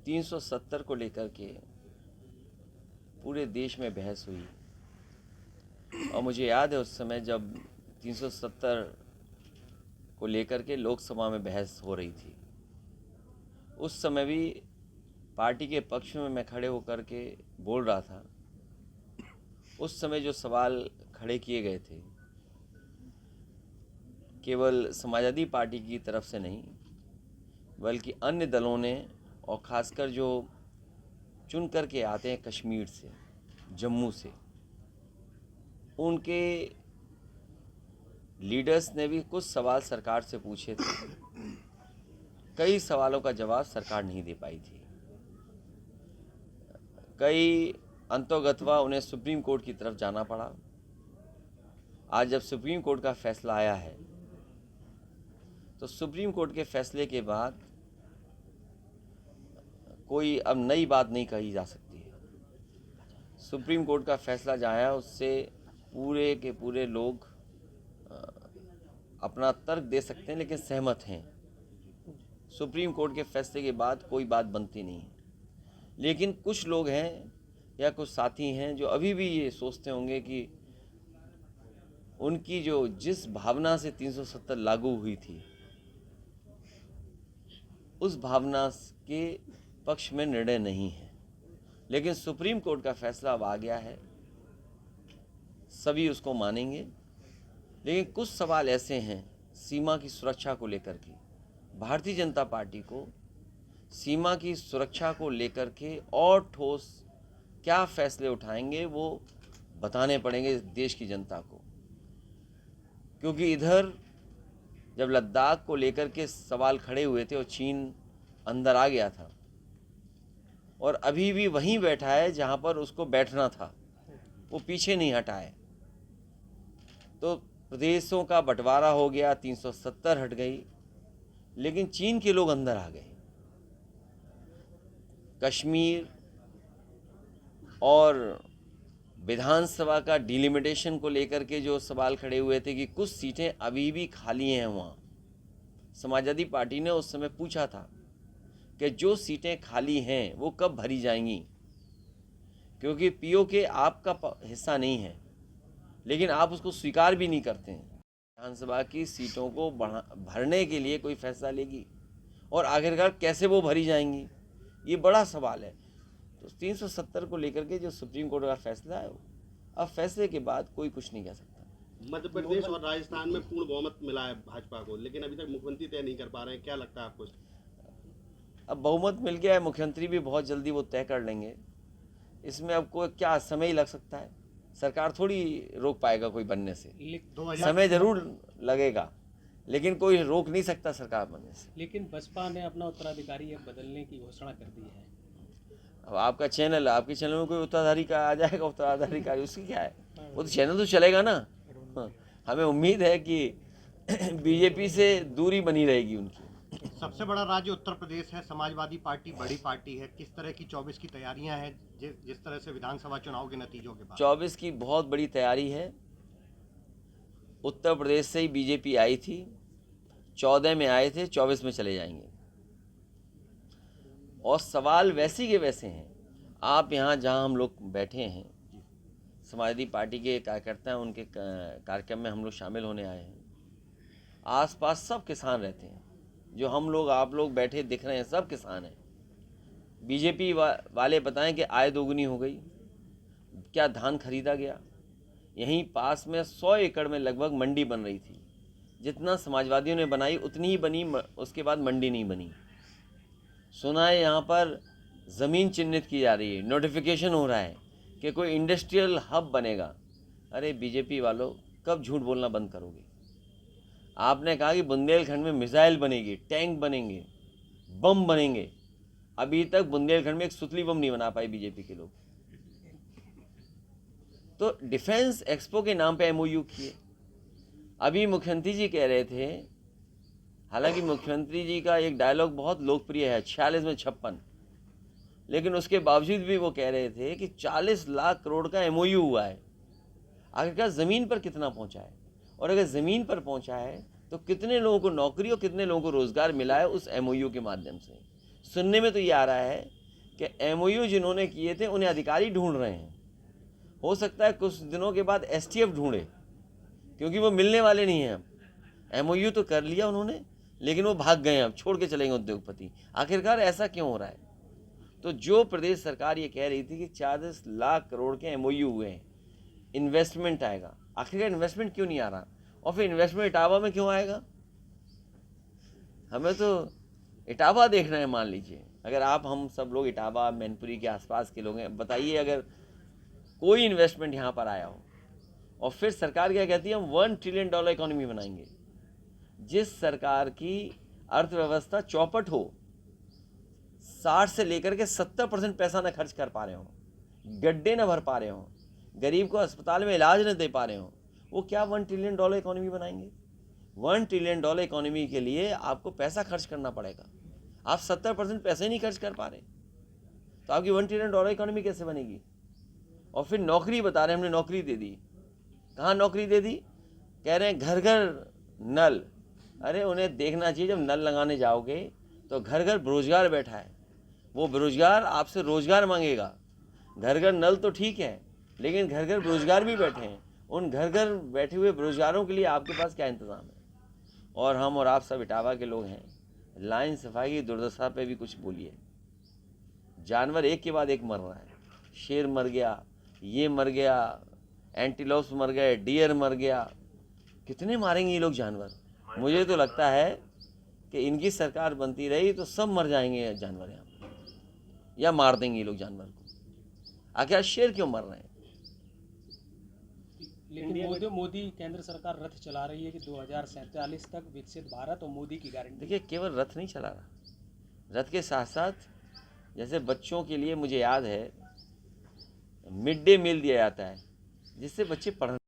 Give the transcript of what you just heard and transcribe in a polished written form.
370 को लेकर के पूरे देश में बहस हुई और मुझे याद है उस समय जब 370 को लेकर के लोकसभा में बहस हो रही थी, उस समय भी पार्टी के पक्ष में मैं खड़े होकर के बोल रहा था। उस समय जो सवाल खड़े किए गए थे केवल समाजवादी पार्टी की तरफ से नहीं बल्कि अन्य दलों ने, और ख़ासकर जो चुन कर के आते हैं कश्मीर से, जम्मू से, उनके लीडर्स ने भी कुछ सवाल सरकार से पूछे थे। कई सवालों का जवाब सरकार नहीं दे पाई थी। कई अंतोगत्वा उन्हें सुप्रीम कोर्ट की तरफ जाना पड़ा। आज जब सुप्रीम कोर्ट का फैसला आया है तो सुप्रीम कोर्ट के फैसले के बाद कोई अब नई बात नहीं कही जा सकती है। सुप्रीम कोर्ट का फैसला जो आया उससे पूरे के पूरे लोग अपना तर्क दे सकते हैं, लेकिन सहमत हैं। सुप्रीम कोर्ट के फैसले के बाद कोई बात बनती नहीं है। लेकिन कुछ लोग हैं या कुछ साथी हैं जो अभी भी ये सोचते होंगे कि उनकी जो जिस भावना से 370 लागू हुई थी उस भावना के पक्ष में निर्णय नहीं है। लेकिन सुप्रीम कोर्ट का फैसला अब आ गया है, सभी उसको मानेंगे। लेकिन कुछ सवाल ऐसे हैं सीमा की सुरक्षा को लेकर के, भारतीय जनता पार्टी को सीमा की सुरक्षा को लेकर के और ठोस क्या फैसले उठाएंगे वो बताने पड़ेंगे देश की जनता को। क्योंकि इधर जब लद्दाख को लेकर के सवाल खड़े हुए थे और चीन अंदर आ गया था और अभी भी वहीं बैठा है जहां पर उसको बैठना था, वो पीछे नहीं हटा है। तो प्रदेशों का बंटवारा हो गया, 370 हट गई, लेकिन चीन के लोग अंदर आ गए। कश्मीर और विधानसभा का डिलिमिटेशन को लेकर के जो सवाल खड़े हुए थे कि कुछ सीटें अभी भी खाली हैं, वहाँ समाजवादी पार्टी ने उस समय पूछा था कि जो सीटें खाली हैं वो कब भरी जाएंगी, क्योंकि पीओके आपका हिस्सा नहीं है, लेकिन आप उसको स्वीकार भी नहीं करते हैं। विधानसभा की सीटों को भरने के लिए कोई फैसला लेगी और आखिरकार कैसे वो भरी जाएंगी, ये बड़ा सवाल है। तो 370 को लेकर के जो सुप्रीम कोर्ट का फैसला है, अब फैसले के बाद कोई कुछ नहीं कह सकता। मध्य प्रदेश और राजस्थान में पूर्ण बहुमत मिला है भाजपा को, लेकिन अभी तक मुख्यमंत्री तय नहीं कर पा रहे हैं, क्या लगता है आपको? अब बहुमत मिल गया है, मुख्यमंत्री भी बहुत जल्दी वो तय कर लेंगे। इसमें अब कोई क्या समय ही लग सकता है, सरकार थोड़ी रोक पाएगा कोई बनने से। समय जरूर लगेगा लेकिन कोई रोक नहीं सकता सरकार बनने से। लेकिन बसपा ने अपना उत्तराधिकारी अब बदलने की घोषणा कर दी है। अब आपका चैनल, आपके चैनल में कोई उत्तराधिकारी का आ जाएगा, उत्तराधिकारी उसकी क्या है, वो तो चैनल तो चलेगा ना। हाँ, हमें उम्मीद है कि बीजेपी से दूरी बनी रहेगी उनकी। सबसे बड़ा राज्य उत्तर प्रदेश है, समाजवादी पार्टी बड़ी पार्टी है, किस तरह की 24 की तैयारियां हैं जिस तरह से विधानसभा चुनाव के नतीजों के बाद? 24 की बहुत बड़ी तैयारी है। उत्तर प्रदेश से ही बीजेपी आई थी, 14 में आए थे, 24 में चले जाएंगे। और सवाल वैसे के वैसे हैं। आप यहाँ जहाँ हम लोग बैठे हैं, समाजवादी पार्टी के कार्यकर्ता हैं, उनके कार्यक्रम में हम लोग शामिल होने आए हैं। आसपास सब किसान रहते हैं, जो हम लोग आप लोग बैठे दिख रहे हैं सब किसान हैं। बीजेपी वाले बताएं कि आय दोगुनी हो गई, क्या धान खरीदा गया। यहीं पास में 100 एकड़ में लगभग मंडी बन रही थी, जितना समाजवादियों ने बनाई उतनी ही बनी, उसके बाद मंडी नहीं बनी। सुना है यहाँ पर ज़मीन चिन्हित की जा रही है, नोटिफिकेशन हो रहा है कि कोई इंडस्ट्रियल हब बनेगा। अरे बीजेपी वालों, कब झूठ बोलना बंद करोगे? आपने कहा कि बुंदेलखंड में मिसाइल बनेगी, टैंक बनेंगे, बम बनेंगे। अभी तक बुंदेलखंड में एक सुतली बम नहीं बना पाए बीजेपी के लोग। तो डिफेंस एक्सपो के नाम पे एमओयू किए। अभी मुख्यमंत्री जी कह रहे थे, हालांकि मुख्यमंत्री जी का एक डायलॉग बहुत लोकप्रिय है, 46 में 56, लेकिन उसके बावजूद भी वो कह रहे थे कि 40 लाख करोड़ का एमओयू हुआ है। आखिरकार ज़मीन पर कितना पहुंचा है, और अगर ज़मीन पर पहुंचा है तो कितने लोगों को नौकरी और कितने लोगों को रोज़गार मिला है उस एमओयू के माध्यम से। सुनने में तो ये आ रहा है कि MOU जिन्होंने किए थे उन्हें अधिकारी ढूंढ रहे हैं। हो सकता है कुछ दिनों के बाद STF ढूंढे, क्योंकि वो मिलने वाले नहीं हैं। अब MOU तो कर लिया उन्होंने, लेकिन वो भाग गए, अब छोड़ के चलेंगे उद्योगपति। आखिरकार ऐसा क्यों हो रहा है? तो जो प्रदेश सरकार ये कह रही थी कि 40 लाख करोड़ के MOU हुए हैं, इन्वेस्टमेंट आएगा, आखिरकार इन्वेस्टमेंट क्यों नहीं आ रहा? और फिर इन्वेस्टमेंट इटावा में क्यों आएगा? हमें तो इटावा देखना है। मान लीजिए अगर हम सब लोग इटावा मैनपुरी के आसपास के लोग हैं, बताइए अगर कोई इन्वेस्टमेंट यहाँ पर आया हो और फिर सरकार क्या कहती है हम $1 ट्रिलियन इकोनॉमी बनाएंगे। जिस सरकार की अर्थव्यवस्था चौपट हो, 60 से लेकर के 70% पैसा न खर्च कर पा रहे हो, गड्ढे न भर पा रहे हो, गरीब को अस्पताल में इलाज न दे पा रहे हो, वो क्या $1 ट्रिलियन इकोनॉमी बनाएंगे? $1 ट्रिलियन इकोनॉमी के लिए आपको पैसा खर्च करना पड़ेगा। आप 70% पैसे नहीं खर्च कर पा रहे, तो आपकी $1 ट्रिलियन इकोनॉमी कैसे बनेगी? और फिर नौकरी बता रहे हैं, हमने नौकरी दे दी। कहाँ नौकरी दे दी? कह रहे हैं घर घर नल। अरे उन्हें देखना चाहिए, जब नल लगाने जाओगे तो घर घर बेरोजगार बैठा है, वो बेरोजगार आपसे रोजगार मांगेगा। घर घर नल तो ठीक है, लेकिन घर घर बेरोजगार भी बैठे हैं। उन घर घर बैठे हुए बेरोजगारों के लिए आपके पास क्या इंतज़ाम है? और हम और आप सब इटावा के लोग हैं, लाइन सफाई की दुर्दशा पे भी कुछ बोलिए। जानवर एक के बाद एक मर रहा है। शेर मर गया, ये मर गया, एंटीलोप्स मर गए, डियर मर गया। कितने मारेंगे ये लोग जानवर? मुझे तो लगता है कि इनकी सरकार बनती रही तो सब मर जाएंगे जानवर यहाँ पर, या मार देंगे ये लोग जानवर को। आखिर शेर क्यों मर रहे हैं? लेकिन मोदी केंद्र सरकार रथ चला रही है कि 2047 तक विकसित भारत और मोदी की गारंटी। देखिए, केवल रथ नहीं चला रहा, रथ के साथ साथ जैसे बच्चों के लिए मुझे याद है मिड डे मील दिया जाता है, जिससे बच्चे पढ़